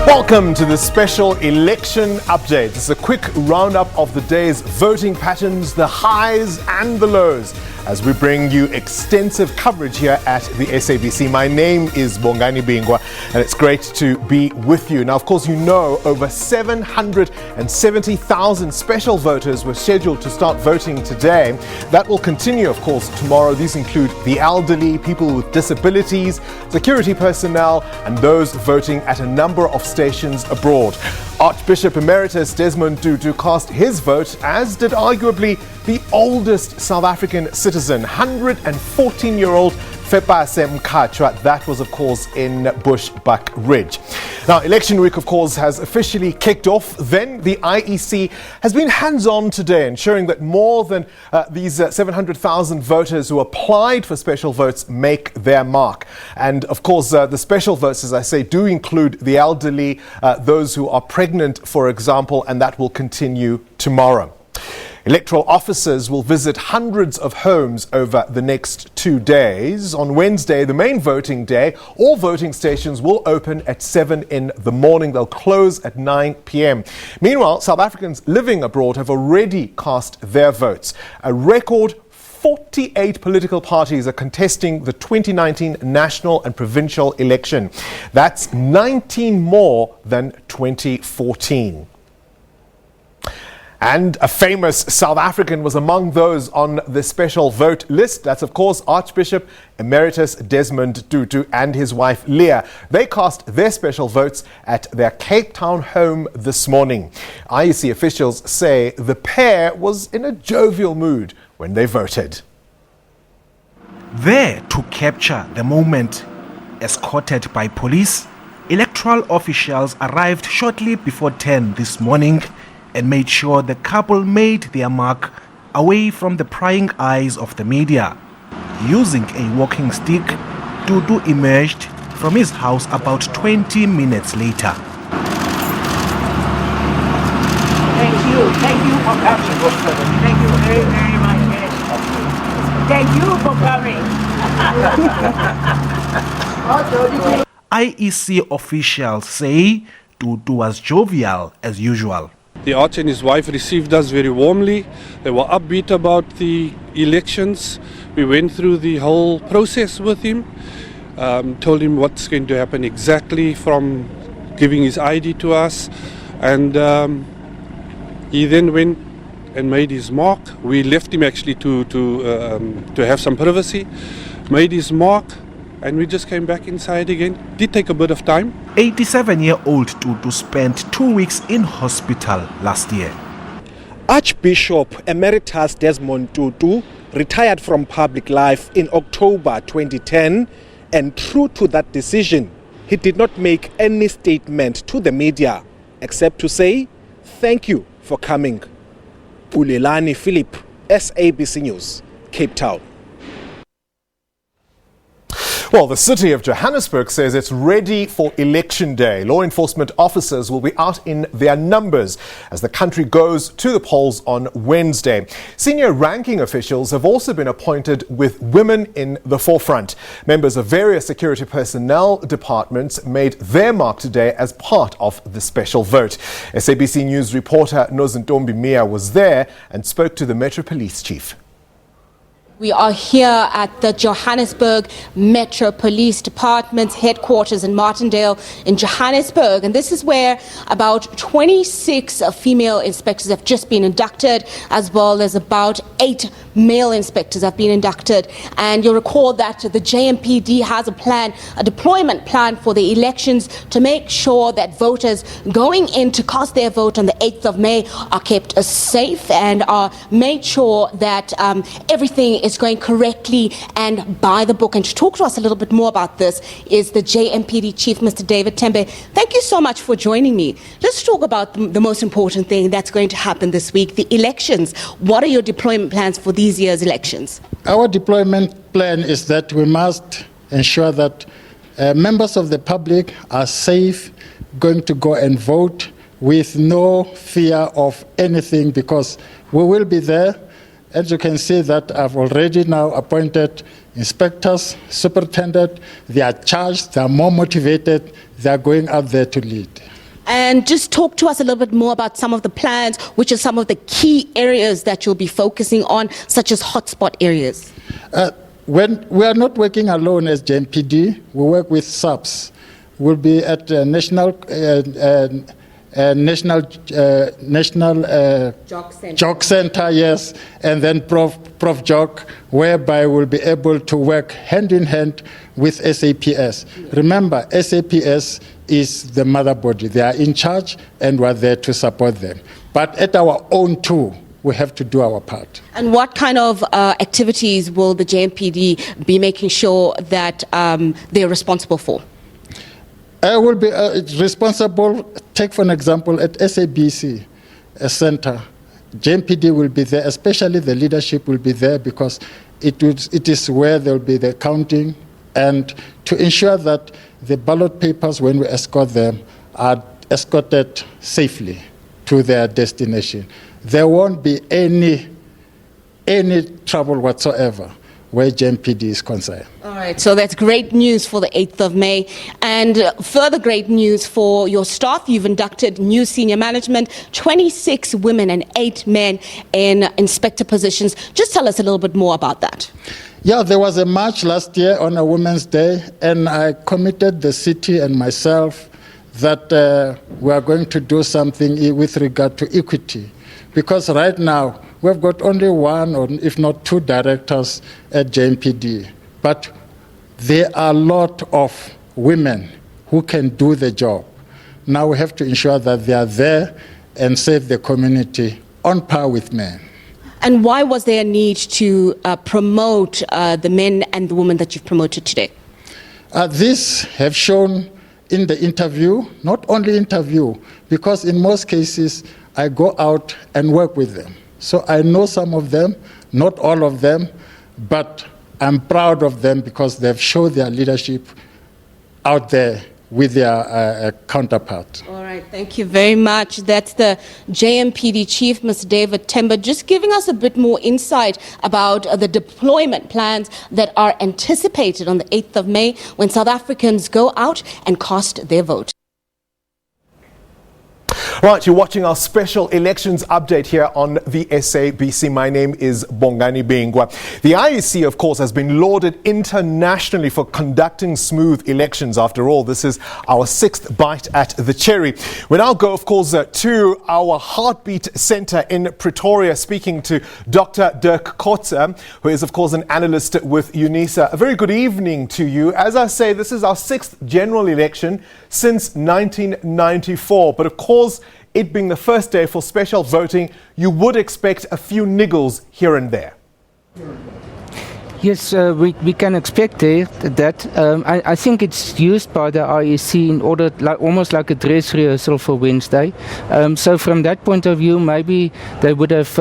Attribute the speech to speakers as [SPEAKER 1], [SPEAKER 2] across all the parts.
[SPEAKER 1] Welcome to the special election update. It's a quick roundup of the day's voting patterns, the highs and the lows, as we bring you extensive coverage here at the SABC. My name is Bongani Bingwa, and it's great to be with you. Now, of course, you know over 770,000 special voters were scheduled to start voting today. That will continue, of course, tomorrow. These include the elderly, people with disabilities, security personnel, and those voting at a number of stations abroad. Archbishop Emeritus Desmond Tutu cast his vote, as did arguably the oldest South African citizen, 114-year-old Fepase Mkhatshwa. That was, of course, in Bushbuck Ridge. Now, election week, of course, has officially kicked off. Then the IEC has been hands-on today, ensuring that more than these 700,000 voters who applied for special votes make their mark. And, of course, the special votes, as I say, do include the elderly, those who are pregnant, for example, and that will continue tomorrow. Electoral officers will visit hundreds of homes over the next 2 days. On Wednesday, the main voting day, all voting stations will open at 7 in the morning. They'll close at 9 p.m. Meanwhile, South Africans living abroad have already cast their votes. A record 48 political parties are contesting the 2019 national and provincial election. That's 19 more than 2014. And a famous South African was among those on the special vote list. That's, of course, Archbishop Emeritus Desmond Tutu and his wife Leah. They cast their special votes at their Cape Town home this morning. IEC officials say the pair was in a jovial mood when they voted.
[SPEAKER 2] There to capture the moment, escorted by police, electoral officials arrived shortly before 10 this morning and made sure the couple made their mark away from the prying eyes of the media. Using a walking stick, Tutu emerged from his house about 20 minutes later.
[SPEAKER 3] Thank you for coming. Thank you very, very much. Thank you for coming.
[SPEAKER 2] IEC officials say Tutu was jovial as usual.
[SPEAKER 4] The Arch and his wife received us very warmly. They were upbeat about the elections. We went through the whole process with him, told him what's going to happen exactly from giving his ID to us. And he then went and made his mark. We left him actually to have some privacy, made his mark, and we just came back inside again. Did take a bit of time.
[SPEAKER 2] 87-year-old Tutu spent 2 weeks in hospital last year.
[SPEAKER 5] Archbishop Emeritus Desmond Tutu retired from public life in October 2010, and true to that decision, he did not make any statement to the media except to say thank you for coming. Ulelani Philip, SABC News, Cape Town.
[SPEAKER 1] Well, the city of Johannesburg says it's ready for election day. Law enforcement officers will be out in their numbers as the country goes to the polls on Wednesday. Senior ranking officials have also been appointed with women in the forefront. Members of various security personnel departments made their mark today as part of the special vote. SABC News reporter Nozintombi Mia was there and spoke to the Metro Police Chief.
[SPEAKER 6] We are here at the Johannesburg Metro Police Department's headquarters in Martindale in Johannesburg. And this is where about 26 female inspectors have just been inducted, as well as about 8 male inspectors have been inducted. And you'll recall that the JMPD has a deployment plan for the elections to make sure that voters going in to cast their vote on the 8th of May are kept safe and are made sure that everything is going correctly and by the book. And to talk to us a little bit more about this is the JMPD Chief, Mr. David Tembe. Thank you so much for joining me. Let's talk about the most important thing that's going to happen this week, the elections. What are your deployment plans for these year's elections?
[SPEAKER 7] Our deployment plan is that we must ensure that members of the public are safe, going to go and vote with no fear of anything, because we will be there. As you can see that I've already now appointed inspectors, superintendent. They are charged, they are more motivated, they are going out there to lead.
[SPEAKER 6] And just talk to us a little bit more about some of the plans, which are some of the key areas that you'll be focusing on, such as hotspot areas.
[SPEAKER 7] When we are not working alone as JMPD, we work with SABC. We'll be at national Jock Center, yes, and then Prof Jock, whereby we'll be able to work hand in hand with SAPS. Remember, SAPS is the mother body. They are in charge and we're there to support them. But at our own too, we have to do our part.
[SPEAKER 6] And what kind of activities will the JMPD be making sure that they're responsible for?
[SPEAKER 7] I will be responsible, take for an example, at SABC Center. JMPD will be there, especially the leadership will be there because it is where there will be the counting and to ensure that the ballot papers, when we escort them, are escorted safely to their destination. There won't be any trouble whatsoever where JMPD is concerned.
[SPEAKER 6] All right, so that's great news for the 8th of May. And further great news for your staff. You've inducted new senior management, 26 women and 8 men in inspector positions. Just tell us a little bit more about that.
[SPEAKER 7] Yeah, there was a march last year on a Women's Day, and I committed the city and myself that we are going to do something with regard to equity. Because right now, we've got only one or if not 2 directors at JMPD. But there are a lot of women who can do the job. Now we have to ensure that they are there and serve the community on par with men.
[SPEAKER 6] And why was there a need to promote the men and the women that you've promoted today?
[SPEAKER 7] This have shown in the interview, not only interview, because in most cases, I go out and work with them. So I know some of them, not all of them, but I'm proud of them because they've shown their leadership out there with their counterpart.
[SPEAKER 6] All right, thank you very much. That's the JMPD Chief, Mr. David Temba, just giving us a bit more insight about the deployment plans that are anticipated on the 8th of May when South Africans go out and cast their vote.
[SPEAKER 1] Right, you're watching our special elections update here on the SABC. My name is Bongani Bengwa. The IEC, of course, has been lauded internationally for conducting smooth elections. After all, this is our 6th bite at the cherry. We now go, of course, to our Heartbeat Center in Pretoria, speaking to Dr. Dirk Kotze, who is, of course, an analyst with UNISA. A very good evening to you. As I say, this is our 6th general election since 1994. But, of course, it being the first day for special voting, you would expect a few niggles here and there.
[SPEAKER 8] Yes, we can expect that. I think it's used by the IEC in order, almost like a dress rehearsal for Wednesday. So from that point of view, maybe they would have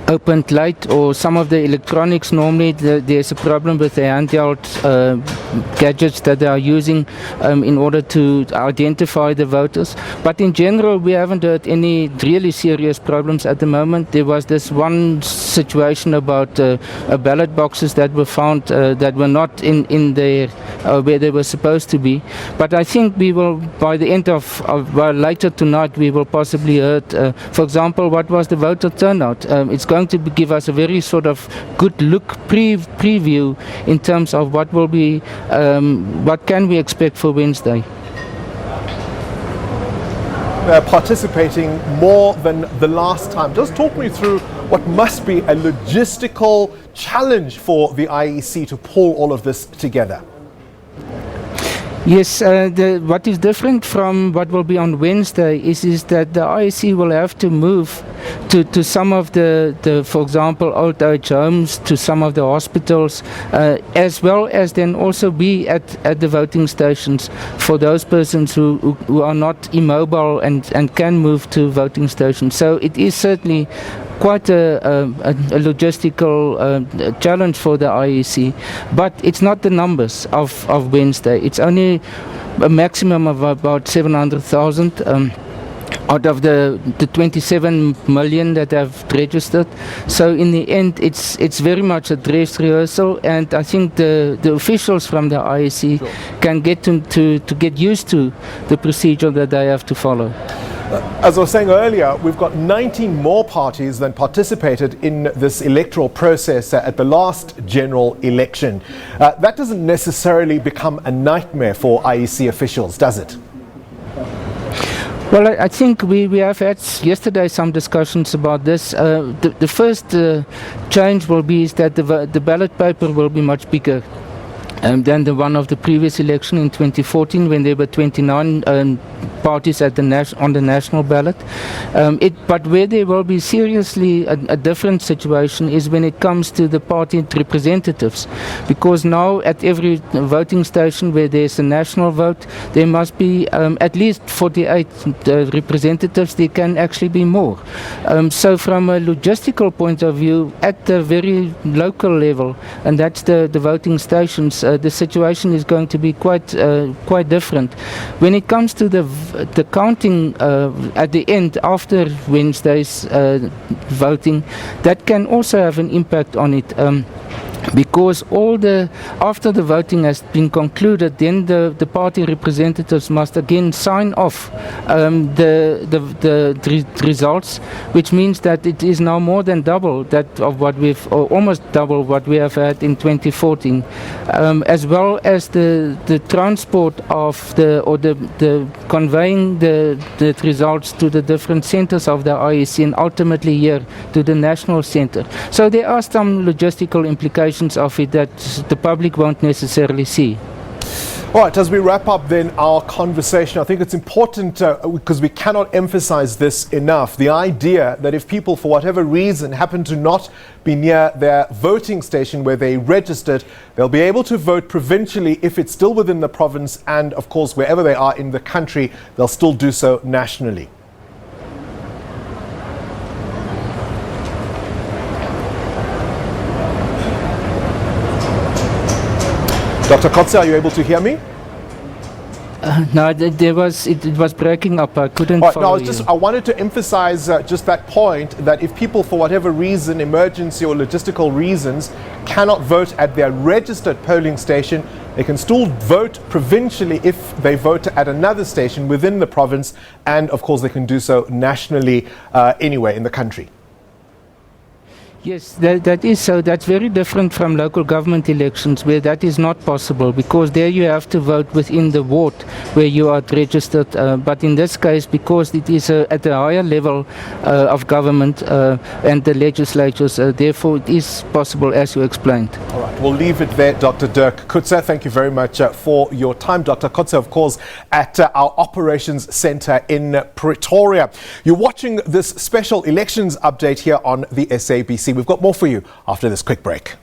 [SPEAKER 8] opened late, or some of the electronics. Normally there's a problem with the handheld gadgets that they are using in order to identify the voters. But in general, we haven't heard any really serious problems at the moment. There was this one situation about ballot boxes that were found that were not in there where they were supposed to be. But I think we will, by the end of later tonight, we will possibly heard, for example, what was the voter turnout. It's going to give us a very sort of good look preview in terms of what will be, what can we expect for Wednesday.
[SPEAKER 1] Participating more than the last time. Just talk me through what must be a logistical challenge for the IEC to pull all of this together.
[SPEAKER 8] Yes, what is different from what will be on Wednesday is that the IEC will have to move to some of the, for example, old age homes, to some of the hospitals, as well as then also be at the voting stations for those persons who are not immobile and can move to voting stations. So it is certainly quite a logistical challenge for the IEC, but it's not the numbers of Wednesday. It's only a maximum of about 700,000 out of the 27 million that have registered. So in the end, it's very much a dress rehearsal, and I think the officials from the IEC can get to get used to the procedure that they have to follow.
[SPEAKER 1] As I was saying earlier, we've got 19 more parties than participated in this electoral process at the last general election. That doesn't necessarily become a nightmare for IEC officials, does it?
[SPEAKER 8] Well, I think we have had yesterday some discussions about this. The first change will be is that the ballot paper will be much bigger than the one of the previous election in 2014, when there were 29 parties at on the national ballot. But where there will be seriously a different situation is when it comes to the party representatives, because now at every voting station where there's a national vote, there must be at least 48 representatives. There can actually be more. So from a logistical point of view, at the very local level, and that's the voting stations, the situation is going to be quite different. When it comes to the counting at the end after Wednesday's voting, that can also have an impact on it. Because after the voting has been concluded, then the party representatives must again sign off the results, which means that it is now more than double that of what or almost double what we have had in 2014, as well as the transport of the conveying the results to the different centers of the IEC and ultimately here to the national center. So there are some logistical implications of it that the public won't necessarily see.
[SPEAKER 1] All right, as we wrap up then our conversation, I think it's important because we cannot emphasize this enough, the idea that if people for whatever reason happen to not be near their voting station where they registered, they'll be able to vote provincially if it's still within the province, and of course wherever they are in the country, they'll still do so nationally. Dr. Kotze, are you able to hear me?
[SPEAKER 8] No, it was breaking up. I couldn't follow you.
[SPEAKER 1] I wanted to emphasize just that point, that if people for whatever reason, emergency or logistical reasons, cannot vote at their registered polling station, they can still vote provincially if they vote at another station within the province, and of course they can do so nationally anywhere in the country.
[SPEAKER 8] Yes, that is so. That's very different from local government elections, where that is not possible, because there you have to vote within the ward where you are registered. But in this case, because it is at a higher level of government and the legislatures, therefore it is possible, as you explained.
[SPEAKER 1] All right, we'll leave it there. Dr. Dirk Kutzer, thank you very much for your time. Dr. Kutzer, of course, at our Operations Centre in Pretoria. You're watching this special elections update here on the SABC. We've got more for you after this quick break.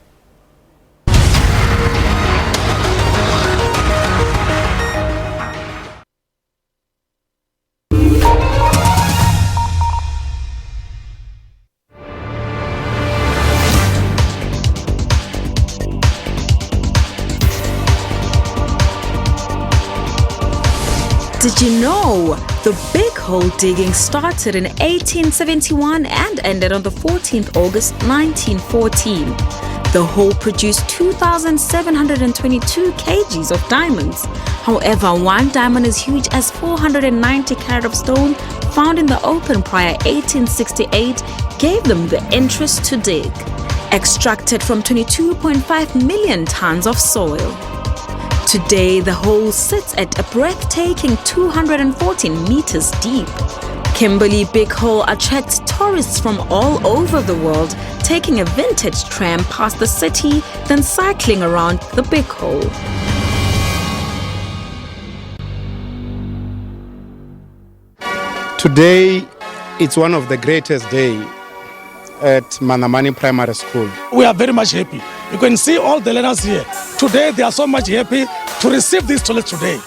[SPEAKER 9] Did you know the big hole digging started in 1871 and ended on the 14th August 1914? The hole produced 2,722 kgs of diamonds. However, one diamond as huge as 490 carat of stone found in the open prior 1868 gave them the interest to dig. Extracted from 22.5 million tons of soil. Today, the hole sits at a breathtaking 214 meters deep. Kimberley Big Hole attracts tourists from all over the world, taking a vintage tram past the city, then cycling around the Big Hole.
[SPEAKER 10] Today, it's one of the greatest days at Manamani Primary School.
[SPEAKER 11] We are very much happy. You can see all the learners here. Today, they are so much happy to receive these toilets today.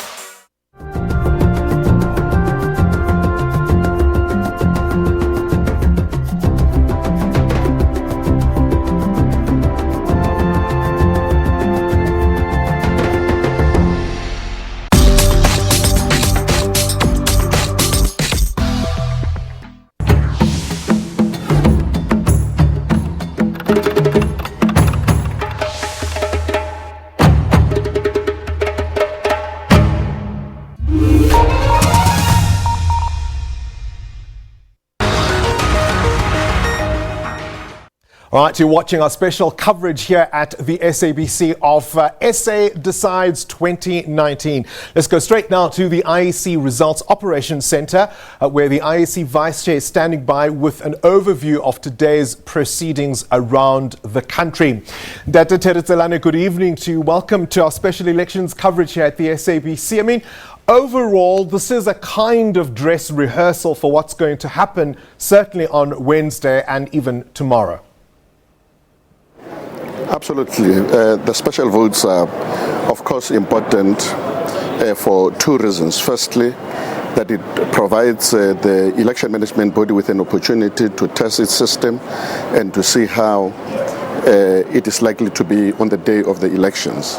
[SPEAKER 1] All right, you're watching our special coverage here at the SABC of SA Decides 2019. Let's go straight now to the IEC Results Operations Centre, where the IEC Vice Chair is standing by with an overview of today's proceedings around the country. Data Teritzelane, good evening to you. Welcome to our special elections coverage here at the SABC. I mean, overall, this is a kind of dress rehearsal for what's going to happen, certainly on Wednesday and even tomorrow.
[SPEAKER 12] Absolutely. The special votes are, of course, important for two reasons. Firstly, that it provides the election management body with an opportunity to test its system and to see how it is likely to be on the day of the elections.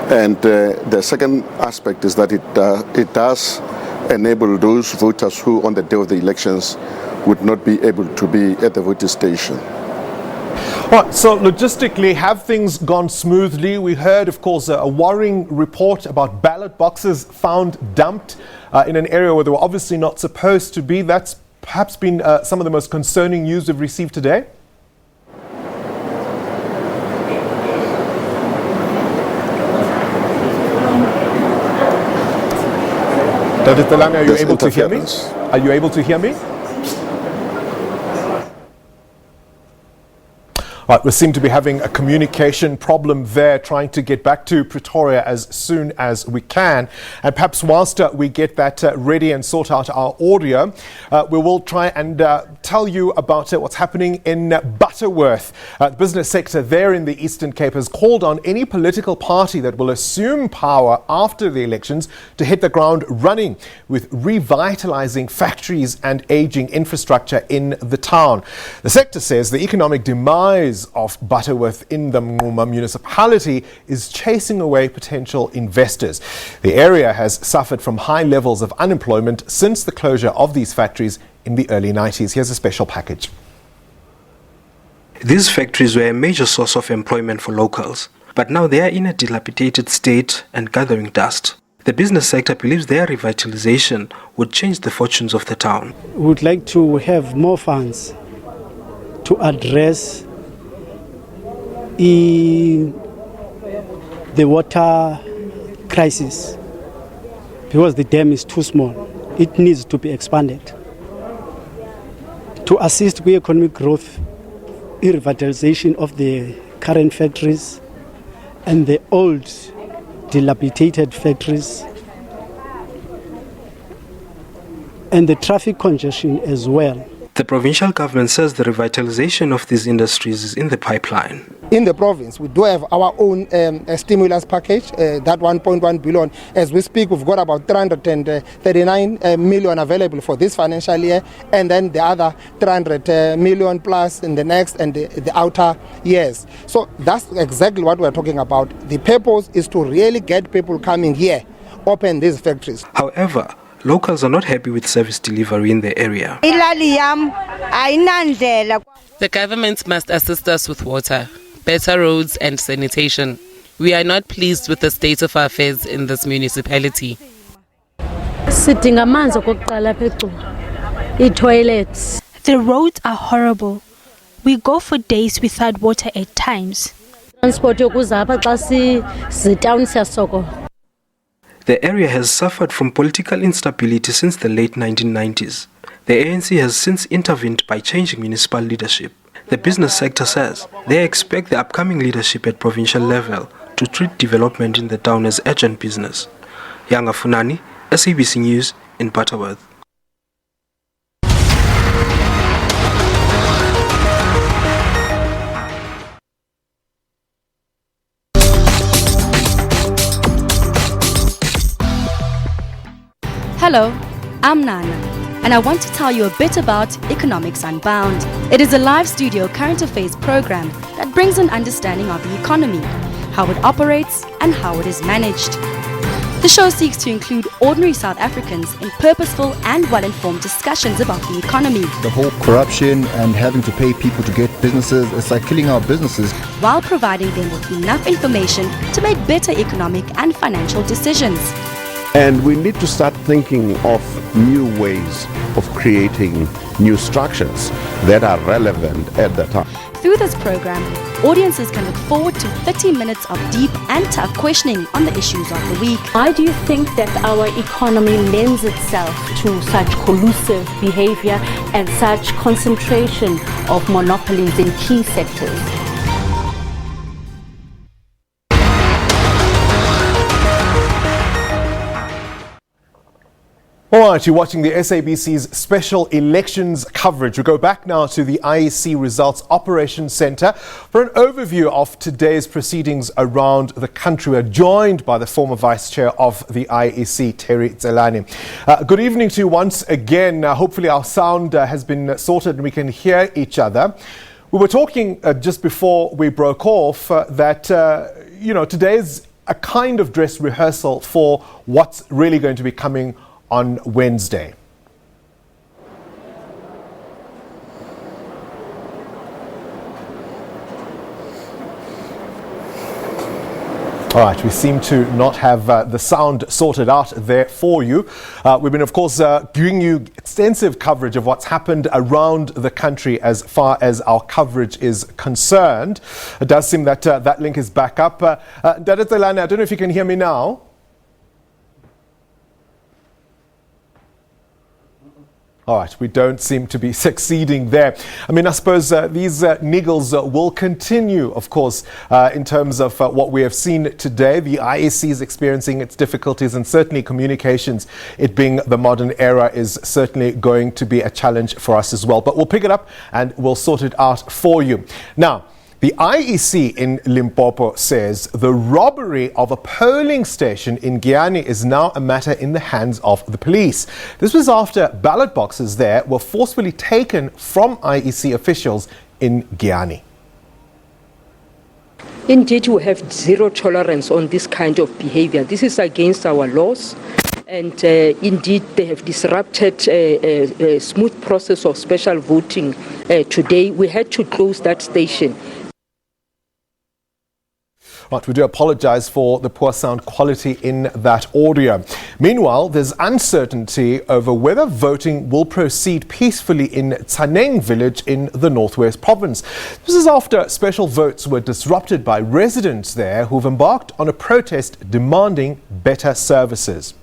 [SPEAKER 12] And the second aspect is that it does enable those voters who on the day of the elections would not be able to be at the voting station.
[SPEAKER 1] Right, so logistically, have things gone smoothly? We heard, of course, a worrying report about ballot boxes found dumped in an area where they were obviously not supposed to be. That's perhaps been some of the most concerning news we've received today. Dr. Telane, are you able to hear me? Are you able to hear me? Right, we seem to be having a communication problem there, trying to get back to Pretoria as soon as we can. And perhaps whilst we get that ready and sort out our audio, we will try and tell you about what's happening in Butterworth. The business sector there in the Eastern Cape has called on any political party that will assume power after the elections to hit the ground running with revitalizing factories and aging infrastructure in the town. The sector says the economic demise of Butterworth in the Mngxuma municipality is chasing away potential investors. The area has suffered from high levels of unemployment since the closure of these factories in the early 90s. Here's a special package.
[SPEAKER 13] These factories were a major source of employment for locals, but now they are in a dilapidated state and gathering dust. The business sector believes their revitalization would change the fortunes of the town.
[SPEAKER 14] We would like to have more funds to address the water crisis, because the dam is too small. It needs to be expanded to assist with economic growth, revitalization of the current factories and the old dilapidated factories, and the traffic congestion as well.
[SPEAKER 13] The provincial government says the revitalization of these industries is in the pipeline.
[SPEAKER 15] In the province, we do have our own stimulus package, that 1.1 billion. As we speak, we've got about 339 million available for this financial year, and then the other 300 million plus in the next and the outer years. So that's exactly what we're talking about. The purpose is to really get people coming here, open these factories.
[SPEAKER 13] However, locals are not happy with service delivery in the area.
[SPEAKER 16] The government must assist us with water, better roads and sanitation. We are not pleased with the state of our affairs in this municipality.
[SPEAKER 17] The roads are horrible. We go for days without water at times.
[SPEAKER 13] The area has suffered from political instability since the late 1990s. The ANC has since intervened by changing municipal leadership. The business sector says they expect the upcoming leadership at provincial level to treat development in the town as urgent business. Yanga Funani, SABC News in Butterworth.
[SPEAKER 18] Hello, I'm Nana, and I want to tell you a bit about Economics Unbound. It is a live studio current affairs program that brings an understanding of the economy, how it operates, and how it is managed. The show seeks to include ordinary South Africans in purposeful and well-informed discussions about the economy.
[SPEAKER 19] The whole corruption and having to pay people to get businesses, it's like killing our businesses.
[SPEAKER 18] While providing them with enough information to make better economic and financial decisions.
[SPEAKER 20] And we need to start thinking of new ways of creating new structures that are relevant at the time.
[SPEAKER 18] Through this program, audiences can look forward to 30 minutes of deep and tough questioning on the issues of the week.
[SPEAKER 21] Why do you think that our economy lends itself to such collusive behavior and such concentration of monopolies in key sectors?
[SPEAKER 1] All right, you're watching the SABC's special elections coverage. We go back now to the IEC Results Operations Centre for an overview of today's proceedings around the country. We're joined by the former Vice Chair of the IEC, Terry Tselane. Good evening to you once again. Hopefully our sound has been sorted and we can hear each other. We were talking just before we broke off that, today's a kind of dress rehearsal for what's really going to be coming on Wednesday. All right, we seem to not have the sound sorted out there for you. We've been, of course, giving you extensive coverage of what's happened around the country as far as our coverage is concerned. It does seem that that link is back up. Dada Tselane, I don't know if you can hear me now. All right, we don't seem to be succeeding there. I mean, I suppose these niggles will continue, of course, in terms of what we have seen today. The IEC is experiencing its difficulties, and certainly communications, it being the modern era, is certainly going to be a challenge for us as well. But we'll pick it up and we'll sort it out for you. Now, the IEC in Limpopo says the robbery of a polling station in Giyani is now a matter in the hands of the police. This was after ballot boxes there were forcefully taken from IEC officials in Giyani.
[SPEAKER 22] Indeed, we have zero tolerance on this kind of behavior. This is against our laws. And indeed, they have disrupted a smooth process of special voting today. We had to close that station.
[SPEAKER 1] Right, we do apologize for the poor sound quality in that audio. Meanwhile, there's uncertainty over whether voting will proceed peacefully in Tsaneng village in the Northwest Province. This is after special votes were disrupted by residents there who've embarked on a protest demanding better services.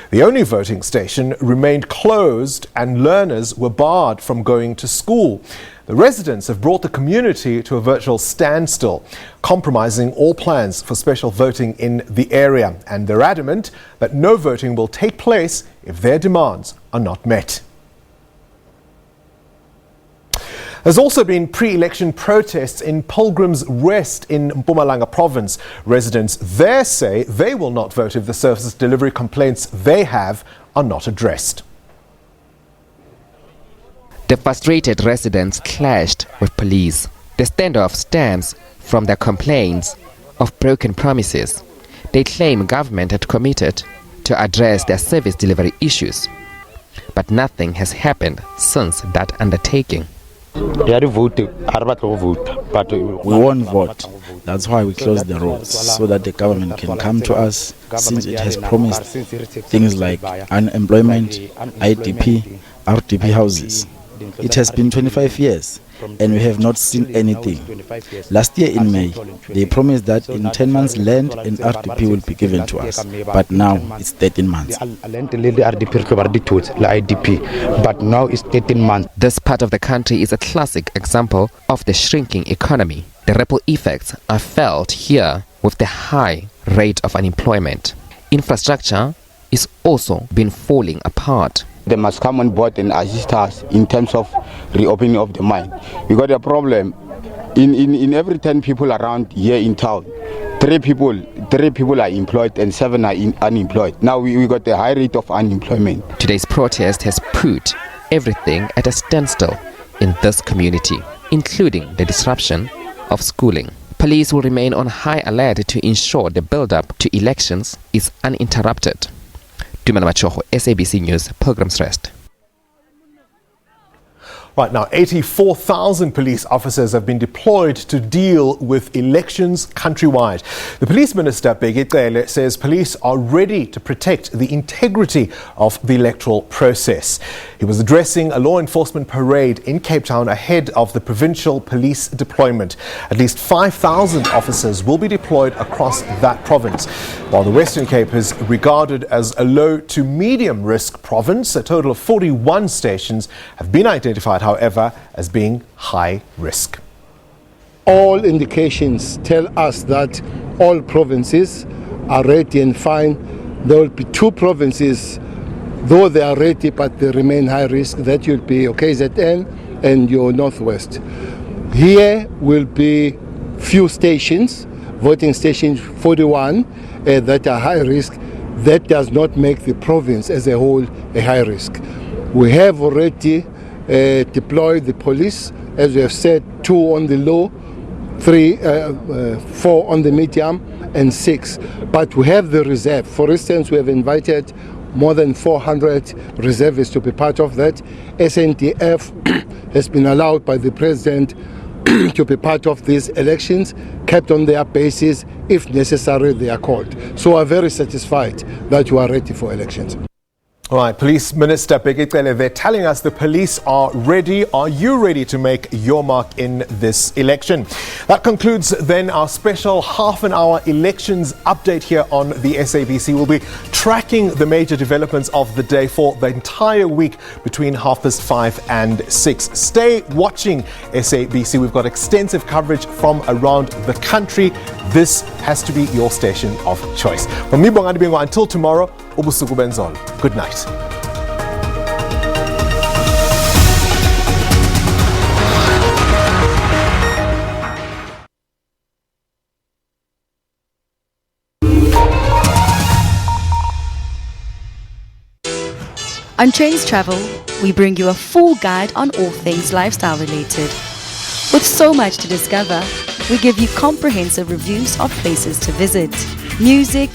[SPEAKER 1] The only voting station remained closed and learners were barred from going to school. The residents have brought the community to a virtual standstill, compromising all plans for special voting in the area. And they're adamant that no voting will take place if their demands are not met. There's also been pre-election protests in Pilgrim's Rest in Mpumalanga province. Residents there say they will not vote if the service delivery complaints they have are not addressed.
[SPEAKER 23] The frustrated residents clashed with police. The standoff stems from their complaints of broken promises. They claim government had committed to address their service delivery issues, but nothing has happened since that undertaking.
[SPEAKER 24] We won't vote. That's why we closed the roads, so that the government can come to us, since it has promised things like unemployment, IDP, RDP houses. It has been 25 years and we have not seen anything. Last year in May, they promised that in 10 months land and RDP will be given to us, but now it's 13 months.
[SPEAKER 23] But now it's 13 months. This part of the country is a classic example of the shrinking economy. The ripple effects are felt here with the high rate of unemployment. Infrastructure is also been falling apart.
[SPEAKER 24] They must come on board and assist us in terms of reopening of the mine. We got a problem. In every 10 people around here in town, 3 people are employed and 7 are unemployed. Now we got a high rate of unemployment.
[SPEAKER 23] Today's protest has put everything at a standstill in this community, including the disruption of schooling. Police will remain on high alert to ensure the build-up to elections is uninterrupted. Dumana Machoho, SABC News, Pilgrim's Rest.
[SPEAKER 1] Right now, 84,000 police officers have been deployed to deal with elections countrywide. The police minister, Begitele, says police are ready to protect the integrity of the electoral process. He was addressing a law enforcement parade in Cape Town ahead of the provincial police deployment. At least 5,000 officers will be deployed across that province. While the Western Cape is regarded as a low to medium risk province, a total of 41 stations have been identified, however, as being high risk.
[SPEAKER 2] All indications tell us that all provinces are ready and fine. There will be 2 provinces, though they are ready but they remain high risk. That will be KZN and your Northwest. Here will be few stations, voting stations 41 that are high risk. That does not make the province as a whole a high risk. We have already deployed the police, as we have said, 2 on the low, 4 on the medium, and 6. But we have the reserve. For instance, we have invited more than 400 reservists to be part of that. SNDF has been allowed by the president to be part of these elections, kept on their bases. If necessary, they are called. So we are very satisfied that we are ready for elections.
[SPEAKER 1] All right, Police Minister Begitele, they're telling us the police are ready. Are you ready to make your mark in this election? That concludes then our special half-an-hour elections update here on the SABC. We'll be tracking the major developments of the day for the entire week between 5:30 and 6. Stay watching SABC. We've got extensive coverage from around the country. This has to be your station of choice. From me, Bongani Bingwa, until tomorrow, ubusuku benzolo. Good night.
[SPEAKER 18] On Trains Travel, we bring you a full guide on all things lifestyle related. With so much to discover, we give you comprehensive reviews of places to visit, music,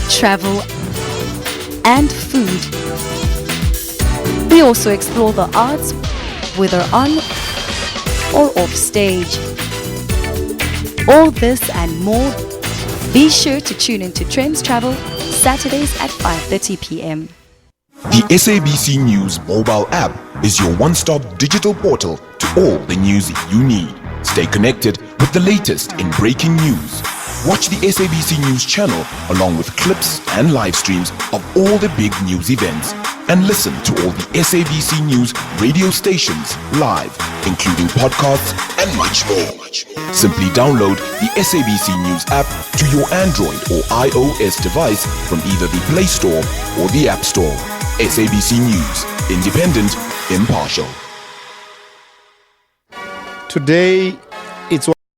[SPEAKER 18] travel, and food. We also explore the arts, whether on or off stage. All this and more. Be sure to tune into Trends Travel Saturdays at 5:30 p.m.
[SPEAKER 3] The SABC News mobile app is your one-stop digital portal to all the news you need. Stay connected with the latest in breaking news. Watch the SABC News channel along with clips and live streams of all the big news events. And listen to all the SABC News radio stations live, including podcasts and much more. Simply download the SABC News app to your Android or iOS device from either the Play Store or the App Store. SABC News, independent, impartial.
[SPEAKER 10] Today, it's